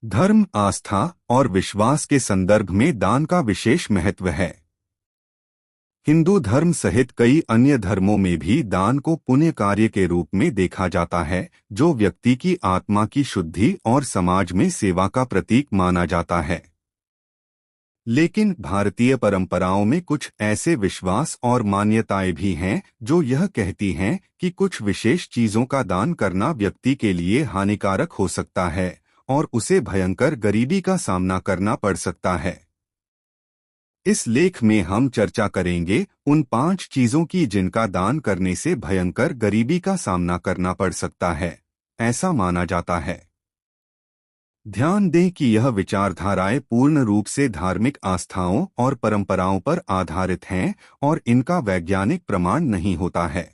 धर्म, आस्था और विश्वास के संदर्भ में दान का विशेष महत्व है। हिंदू धर्म सहित कई अन्य धर्मों में भी दान को पुण्य कार्य के रूप में देखा जाता है, जो व्यक्ति की आत्मा की शुद्धि और समाज में सेवा का प्रतीक माना जाता है। लेकिन भारतीय परंपराओं में कुछ ऐसे विश्वास और मान्यताएं भी हैं जो यह कहती हैं कि कुछ विशेष चीजों का दान करना व्यक्ति के लिए हानिकारक हो सकता है और उसे भयंकर गरीबी का सामना करना पड़ सकता है। इस लेख में हम चर्चा करेंगे उन 5 चीजों की जिनका दान करने से भयंकर गरीबी का सामना करना पड़ सकता है, ऐसा माना जाता है। ध्यान दें कि यह विचारधाराएं पूर्ण रूप से धार्मिक आस्थाओं और परंपराओं पर आधारित हैं और इनका वैज्ञानिक प्रमाण नहीं होता है।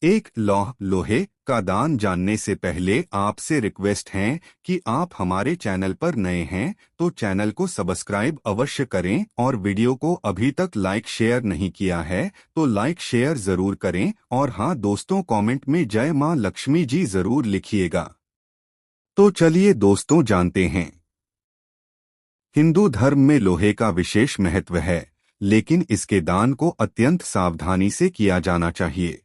लोहे का दान जानने से पहले आपसे रिक्वेस्ट है कि आप हमारे चैनल पर नए हैं तो चैनल को सब्सक्राइब अवश्य करें और वीडियो को अभी तक लाइक शेयर नहीं किया है तो लाइक शेयर जरूर करें और हाँ दोस्तों, कमेंट में जय मां लक्ष्मी जी जरूर लिखिएगा। तो चलिए दोस्तों जानते हैं। हिंदू धर्म में लोहे का विशेष महत्व है, लेकिन इसके दान को अत्यंत सावधानी से किया जाना चाहिए।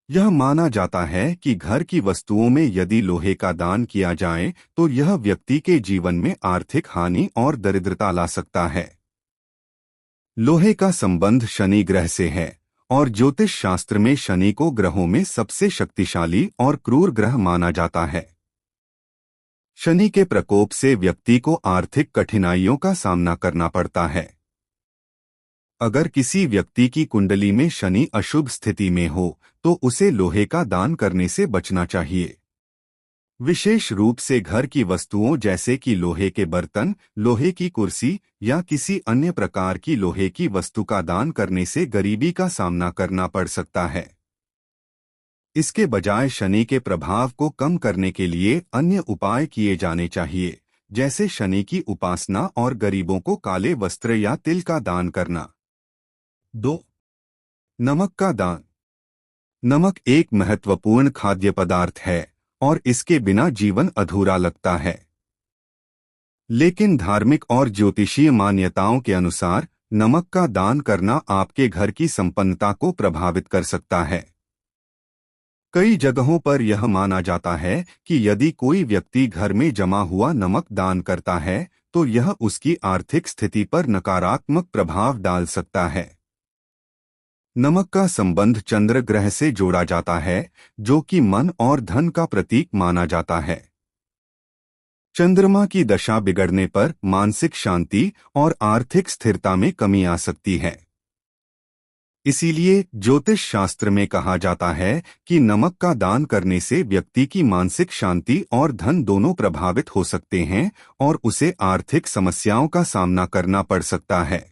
यह माना जाता है कि घर की वस्तुओं में यदि लोहे का दान किया जाए तो यह व्यक्ति के जीवन में आर्थिक हानि और दरिद्रता ला सकता है। लोहे का संबंध शनि ग्रह से है और ज्योतिष शास्त्र में शनि को ग्रहों में सबसे शक्तिशाली और क्रूर ग्रह माना जाता है। शनि के प्रकोप से व्यक्ति को आर्थिक कठिनाइयों का सामना करना पड़ता है। अगर किसी व्यक्ति की कुंडली में शनि अशुभ स्थिति में हो तो उसे लोहे का दान करने से बचना चाहिए। विशेष रूप से घर की वस्तुओं जैसे कि लोहे के बर्तन, लोहे की कुर्सी या किसी अन्य प्रकार की लोहे की वस्तु का दान करने से गरीबी का सामना करना पड़ सकता है। इसके बजाय शनि के प्रभाव को कम करने के लिए अन्य उपाय किए जाने चाहिए, जैसे शनि की उपासना और गरीबों को काले वस्त्र या तिल का दान करना। 2. नमक का दान। नमक एक महत्वपूर्ण खाद्य पदार्थ है और इसके बिना जीवन अधूरा लगता है। लेकिन धार्मिक और ज्योतिषीय मान्यताओं के अनुसार नमक का दान करना आपके घर की संपन्नता को प्रभावित कर सकता है। कई जगहों पर यह माना जाता है कि यदि कोई व्यक्ति घर में जमा हुआ नमक दान करता है तो यह उसकी आर्थिक स्थिति पर नकारात्मक प्रभाव डाल सकता है। नमक का संबंध चंद्र ग्रह से जोड़ा जाता है, जो कि मन और धन का प्रतीक माना जाता है। चंद्रमा की दशा बिगड़ने पर मानसिक शांति और आर्थिक स्थिरता में कमी आ सकती है। इसीलिए ज्योतिष शास्त्र में कहा जाता है कि नमक का दान करने से व्यक्ति की मानसिक शांति और धन दोनों प्रभावित हो सकते हैं और उसे आर्थिक समस्याओं का सामना करना पड़ सकता है।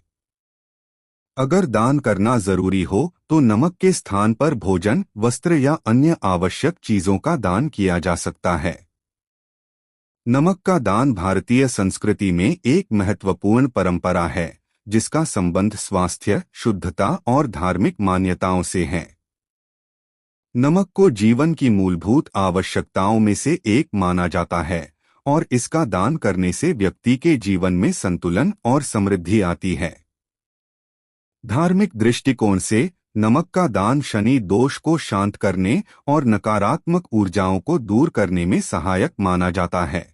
अगर दान करना जरूरी हो तो नमक के स्थान पर भोजन, वस्त्र या अन्य आवश्यक चीजों का दान किया जा सकता है। नमक का दान भारतीय संस्कृति में एक महत्वपूर्ण परंपरा है, जिसका संबंध स्वास्थ्य, शुद्धता और धार्मिक मान्यताओं से है। नमक को जीवन की मूलभूत आवश्यकताओं में से एक माना जाता है और इसका दान करने से व्यक्ति के जीवन में संतुलन और समृद्धि आती है। धार्मिक दृष्टिकोण से नमक का दान शनि दोष को शांत करने और नकारात्मक ऊर्जाओं को दूर करने में सहायक माना जाता है।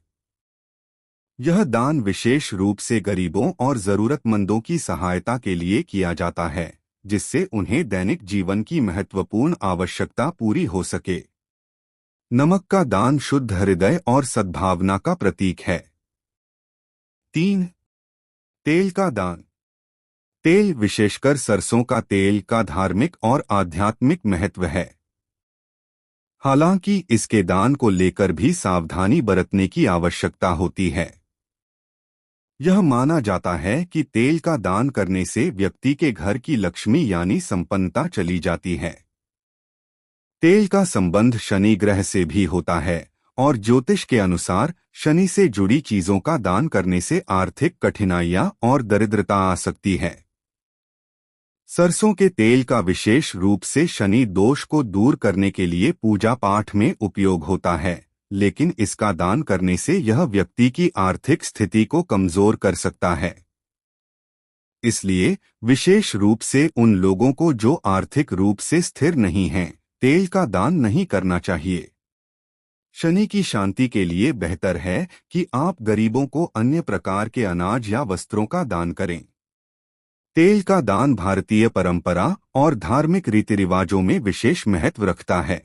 यह दान विशेष रूप से गरीबों और जरूरतमंदों की सहायता के लिए किया जाता है, जिससे उन्हें दैनिक जीवन की महत्वपूर्ण आवश्यकता पूरी हो सके। नमक का दान शुद्ध हृदय और सद्भावना का प्रतीक है। 3. तेल का दान। तेल, विशेषकर सरसों का तेल, का धार्मिक और आध्यात्मिक महत्व है। हालांकि इसके दान को लेकर भी सावधानी बरतने की आवश्यकता होती है। यह माना जाता है कि तेल का दान करने से व्यक्ति के घर की लक्ष्मी यानी संपन्नता चली जाती है। तेल का संबंध शनि ग्रह से भी होता है और ज्योतिष के अनुसार शनि से जुड़ी चीजों का दान करने से आर्थिक कठिनाइयां और दरिद्रता आ सकती है। सरसों के तेल का विशेष रूप से शनि दोष को दूर करने के लिए पूजा पाठ में उपयोग होता है, लेकिन इसका दान करने से यह व्यक्ति की आर्थिक स्थिति को कमजोर कर सकता है। इसलिए विशेष रूप से उन लोगों को जो आर्थिक रूप से स्थिर नहीं हैं, तेल का दान नहीं करना चाहिए। शनि की शांति के लिए बेहतर है कि आप गरीबों को अन्य प्रकार के अनाज या वस्त्रों का दान करें। तेल का दान भारतीय परंपरा और धार्मिक रीति रिवाजों में विशेष महत्व रखता है।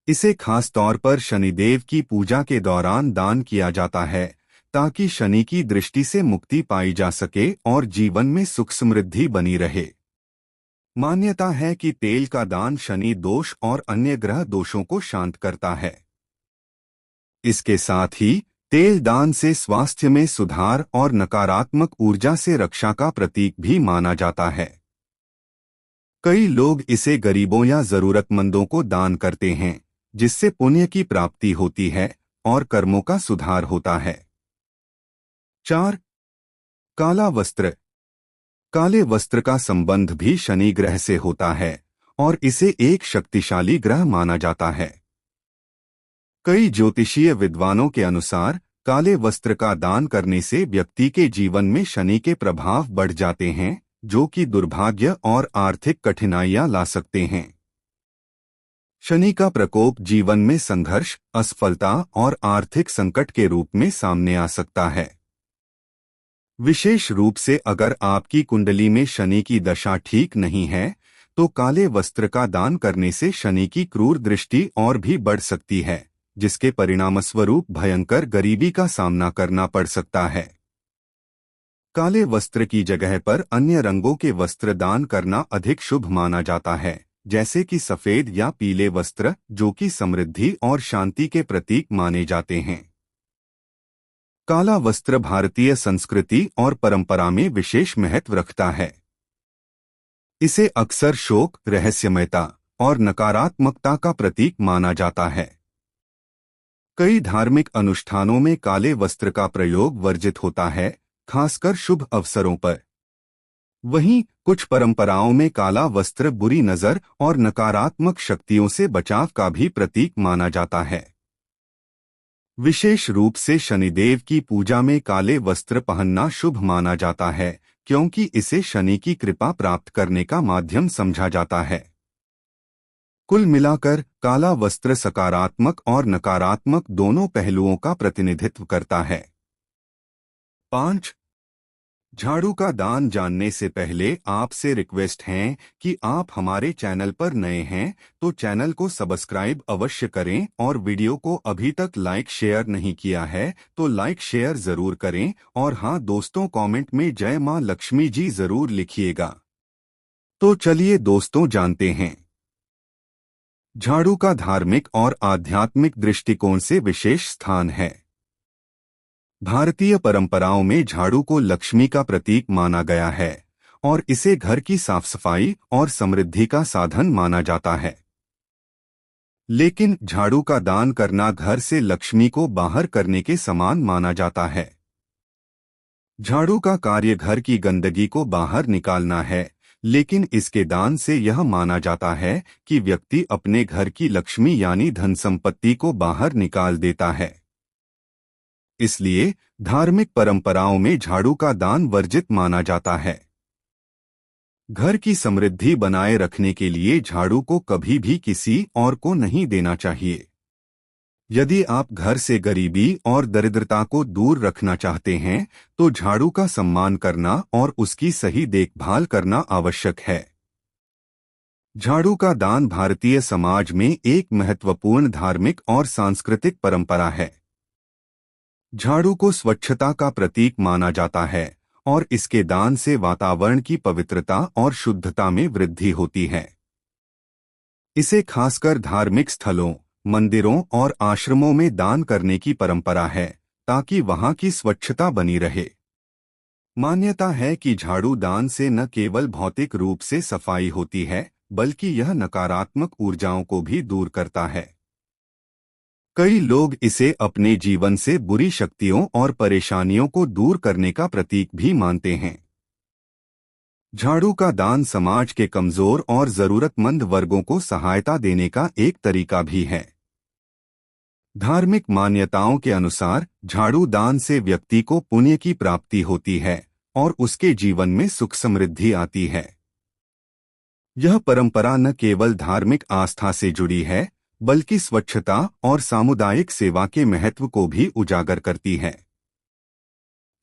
इसे खास तौर पर शनिदेव की पूजा के दौरान दान किया जाता है ताकि शनि की दृष्टि से मुक्ति पाई जा सके और जीवन में सुख समृद्धि बनी रहे। मान्यता है कि तेल का दान शनि दोष और अन्य ग्रह दोषों को शांत करता है। इसके साथ ही तेल दान से स्वास्थ्य में सुधार और नकारात्मक ऊर्जा से रक्षा का प्रतीक भी माना जाता है। कई लोग इसे गरीबों या जरूरतमंदों को दान करते हैं, जिससे पुण्य की प्राप्ति होती है और कर्मों का सुधार होता है। 4. काला वस्त्र। काले वस्त्र का संबंध भी शनि ग्रह से होता है और इसे एक शक्तिशाली ग्रह माना जाता है। कई ज्योतिषीय विद्वानों के अनुसार काले वस्त्र का दान करने से व्यक्ति के जीवन में शनि के प्रभाव बढ़ जाते हैं, जो कि दुर्भाग्य और आर्थिक कठिनाइयां ला सकते हैं। शनि का प्रकोप जीवन में संघर्ष, असफलता और आर्थिक संकट के रूप में सामने आ सकता है। विशेष रूप से अगर आपकी कुंडली में शनि की दशा ठीक नहीं है, तो काले वस्त्र का दान करने से शनि की क्रूर दृष्टि और भी बढ़ सकती है, जिसके परिणामस्वरूप भयंकर गरीबी का सामना करना पड़ सकता है। काले वस्त्र की जगह पर अन्य रंगों के वस्त्र दान करना अधिक शुभ माना जाता है, जैसे कि सफेद या पीले वस्त्र, जो कि समृद्धि और शांति के प्रतीक माने जाते हैं। काला वस्त्र भारतीय संस्कृति और परंपरा में विशेष महत्व रखता है। इसे अक्सर शोक, रहस्यमयता और नकारात्मकता का प्रतीक माना जाता है। कई धार्मिक अनुष्ठानों में काले वस्त्र का प्रयोग वर्जित होता है, खासकर शुभ अवसरों पर। वहीं कुछ परंपराओं में काला वस्त्र बुरी नजर और नकारात्मक शक्तियों से बचाव का भी प्रतीक माना जाता है। विशेष रूप से शनिदेव की पूजा में काले वस्त्र पहनना शुभ माना जाता है, क्योंकि इसे शनि की कृपा प्राप्त करने का माध्यम समझा जाता है। कुल मिलाकर काला वस्त्र सकारात्मक और नकारात्मक दोनों पहलुओं का प्रतिनिधित्व करता है। 5. झाड़ू का दान जानने से पहले आपसे रिक्वेस्ट है कि आप हमारे चैनल पर नए हैं तो चैनल को सब्सक्राइब अवश्य करें और वीडियो को अभी तक लाइक शेयर नहीं किया है तो लाइक शेयर जरूर करें और हाँ दोस्तों, कमेंट में जय मां लक्ष्मी जी जरूर लिखिएगा। तो चलिए दोस्तों जानते हैं। झाड़ू का धार्मिक और आध्यात्मिक दृष्टिकोण से विशेष स्थान है। भारतीय परंपराओं में झाड़ू को लक्ष्मी का प्रतीक माना गया है और इसे घर की साफ सफाई और समृद्धि का साधन माना जाता है। लेकिन झाड़ू का दान करना घर से लक्ष्मी को बाहर करने के समान माना जाता है। झाड़ू का कार्य घर की गंदगी को बाहर निकालना है, लेकिन इसके दान से यह माना जाता है कि व्यक्ति अपने घर की लक्ष्मी यानी धन संपत्ति को बाहर निकाल देता है। इसलिए धार्मिक परंपराओं में झाड़ू का दान वर्जित माना जाता है। घर की समृद्धि बनाए रखने के लिए झाड़ू को कभी भी किसी और को नहीं देना चाहिए। यदि आप घर से गरीबी और दरिद्रता को दूर रखना चाहते हैं तो झाड़ू का सम्मान करना और उसकी सही देखभाल करना आवश्यक है। झाड़ू का दान भारतीय समाज में एक महत्वपूर्ण धार्मिक और सांस्कृतिक परंपरा है। झाड़ू को स्वच्छता का प्रतीक माना जाता है और इसके दान से वातावरण की पवित्रता और शुद्धता में वृद्धि होती है। इसे खासकर धार्मिक स्थलों, मंदिरों और आश्रमों में दान करने की परंपरा है ताकि वहां की स्वच्छता बनी रहे। मान्यता है कि झाड़ू दान से न केवल भौतिक रूप से सफाई होती है, बल्कि यह नकारात्मक ऊर्जाओं को भी दूर करता है। कई लोग इसे अपने जीवन से बुरी शक्तियों और परेशानियों को दूर करने का प्रतीक भी मानते हैं। झाड़ू का दान समाज के कमजोर और जरूरतमंद वर्गों को सहायता देने का एक तरीका भी है। धार्मिक मान्यताओं के अनुसार झाड़ू दान से व्यक्ति को पुण्य की प्राप्ति होती है और उसके जीवन में सुख समृद्धि आती है। यह परंपरा न केवल धार्मिक आस्था से जुड़ी है, बल्कि स्वच्छता और सामुदायिक सेवा के महत्व को भी उजागर करती है।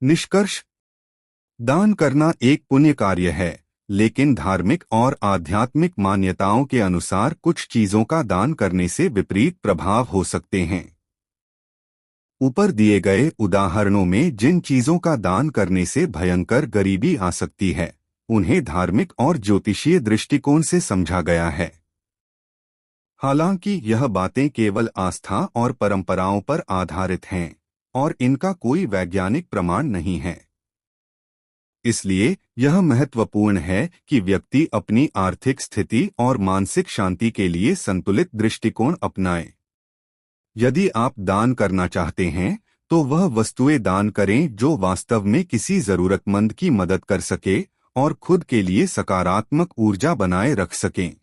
निष्कर्ष: दान करना एक पुण्य कार्य है, लेकिन धार्मिक और आध्यात्मिक मान्यताओं के अनुसार कुछ चीजों का दान करने से विपरीत प्रभाव हो सकते हैं। ऊपर दिए गए उदाहरणों में जिन चीजों का दान करने से भयंकर गरीबी आ सकती है, उन्हें धार्मिक और ज्योतिषीय दृष्टिकोण से समझा गया है। हालांकि यह बातें केवल आस्था और परंपराओं पर आधारित हैं और इनका कोई वैज्ञानिक प्रमाण नहीं है। इसलिए यह महत्वपूर्ण है कि व्यक्ति अपनी आर्थिक स्थिति और मानसिक शांति के लिए संतुलित दृष्टिकोण अपनाए। यदि आप दान करना चाहते हैं, तो वह वस्तुएं दान करें जो वास्तव में किसी जरूरतमंद की मदद कर सके और खुद के लिए सकारात्मक ऊर्जा बनाए रख सकें।